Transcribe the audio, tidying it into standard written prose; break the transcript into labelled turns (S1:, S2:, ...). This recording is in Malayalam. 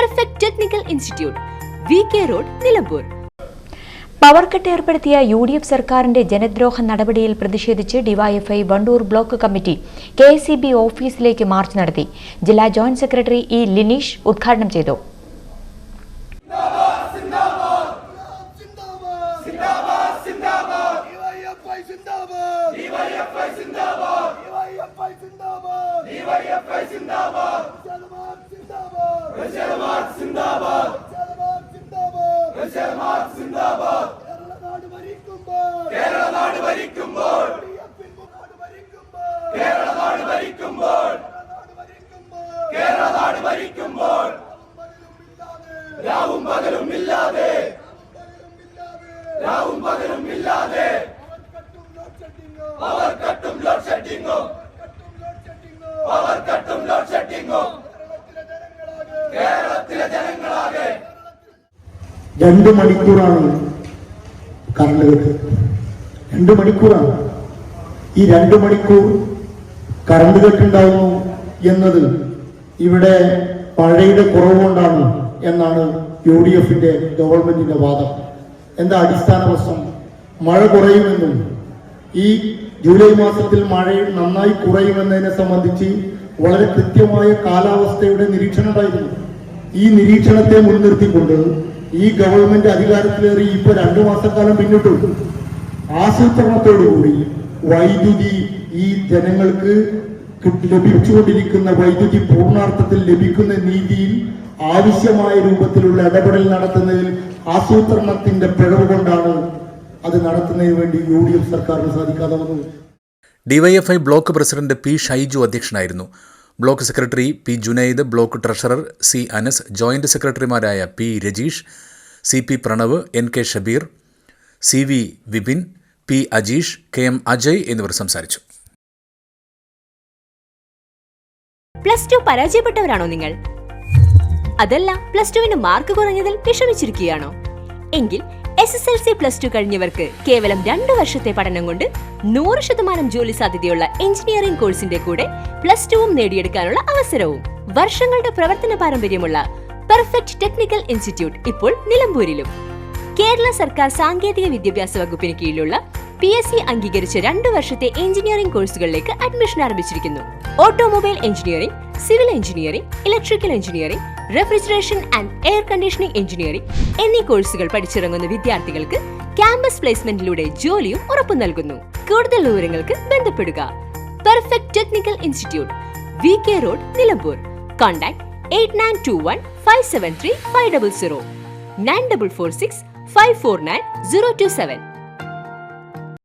S1: Perfect technical institute, VK road, Nilambur.
S2: Power cut ഏർപ്പെടുത്തിയ UDF സർക്കാരിന്റെ ജനദ്രോഹ നടപടിയിൽ പ്രതിഷേധിച്ച് DYFI Wandoor block committee KSEB ഓഫീസിലേക്ക് മാർച്ച് നടത്തി. ജില്ലാ ജോയിന്റ് സെക്രട്ടറി E. ലിനീഷ് ഉദ്ഘാടനം ചെയ്തു.
S3: രണ്ട് മണിക്കൂറാണ് കറണ്ട് കട്ട്. 2 മണിക്കൂറാണ്. ഈ 2 മണിക്കൂർ കറണ്ട് കട്ടുണ്ടാവുന്നു എന്നത് ഇവിടെ മഴയുടെ കുറവുകൊണ്ടാണ് എന്നാണ് UDFന്റെ ഗവൺമെന്റിന്റെ വാദം. എന്താ അടിസ്ഥാന പ്രശ്നം? മഴ കുറയുമെന്നും ഈ ജൂലൈ മാസത്തിൽ മഴ നന്നായി കുറയുമെന്നതിനെ സംബന്ധിച്ച് വളരെ കൃത്യമായ കാലാവസ്ഥയുടെ നിരീക്ഷണം ഉണ്ടായിരുന്നു. ഈ നിരീക്ഷണത്തെ മുൻനിർത്തിക്കൊണ്ട് ഈ ഗവൺമെന്റ് അധികാരത്തിലേറി ഇപ്പൊ 2 മാസക്കാലം പിന്നിട്ടു. ആസൂത്രണത്തോടുകൂടി വൈദ്യുതി ഈ ജനങ്ങൾക്ക് ലഭിച്ചുകൊണ്ടിരിക്കുന്ന വൈദ്യുതി പൂർണ്ണാർത്ഥത്തിൽ ലഭിക്കുന്ന രീതിയിൽ ആവശ്യമായ രൂപത്തിലുള്ള ഇടപെടൽ നടത്തുന്നതിൽ ആസൂത്രണത്തിന്റെ പിഴവ് കൊണ്ടാണ് അത് നടത്തുന്നതിന് വേണ്ടി UDF സർക്കാരിന് സാധിക്കാതെ വന്നത്.
S4: DYFI block president P. Shaiju അധ്യക്ഷനായിരുന്നു. Block secretary P. Junaid, block treasurer C. Anas, joint സെക്രട്ടറിമാരായ P. Rajeesh, CP Pranav, NK Shabeer, CV Vipin, P. Ajeesh, KM Ajay എന്നിവർ സംസാരിച്ചു.
S1: +2 പരാജയപ്പെട്ടവരാണോ നിങ്ങൾ? അതല്ല +2 മാർക്ക് കുറഞ്ഞതിൽ വിഷമിച്ചിരിക്കുകയാണോ? എങ്കിൽ SSLC +2 കഴിഞ്ഞവർക്ക് കേവലം 2 വർഷത്തെ പഠനം കൊണ്ട് 100% ജോലി സാധ്യതയുള്ള എഞ്ചിനീയറിംഗ് കോഴ്സിന്റെ കൂടെ +2 നേടിയെടുക്കാനുള്ള അവസരവും. വർഷങ്ങളുടെ പ്രവർത്തന പാരമ്പര്യമുള്ള പെർഫെക്റ്റ് ടെക്നിക്കൽ ഇൻസ്റ്റിറ്റ്യൂട്ട് ഇപ്പോൾ നിലമ്പൂരിലും. കേരള സർക്കാർ സാങ്കേതിക വിദ്യാഭ്യാസ വകുപ്പിന് കീഴിലുള്ള PSC അംഗീകരിച്ച 2 വർഷത്തെ എഞ്ചിനീയറിംഗ് കോഴ്സുകളിലേക്ക് അഡ്മിഷൻ ആരംഭിച്ചിരിക്കുന്നു. Automobile engineering, civil engineering, electrical engineering, refrigeration and air conditioning engineering എന്നീ കോഴ്സുകൾ പഠിച്ചിറങ്ങുന്ന വിദ്യാർത്ഥികൾക്ക് ക്യാമ്പസ് പ്ലേസ്മെന്റിലൂടെ ജോലിയും ഉറപ്പു നൽകുന്നു. കൂടുതൽ വിവരങ്ങൾക്ക് ബന്ധപ്പെടുക. Perfect technical institute, VK road, Nilambur. Contact 8921 573 500 9446 549 027.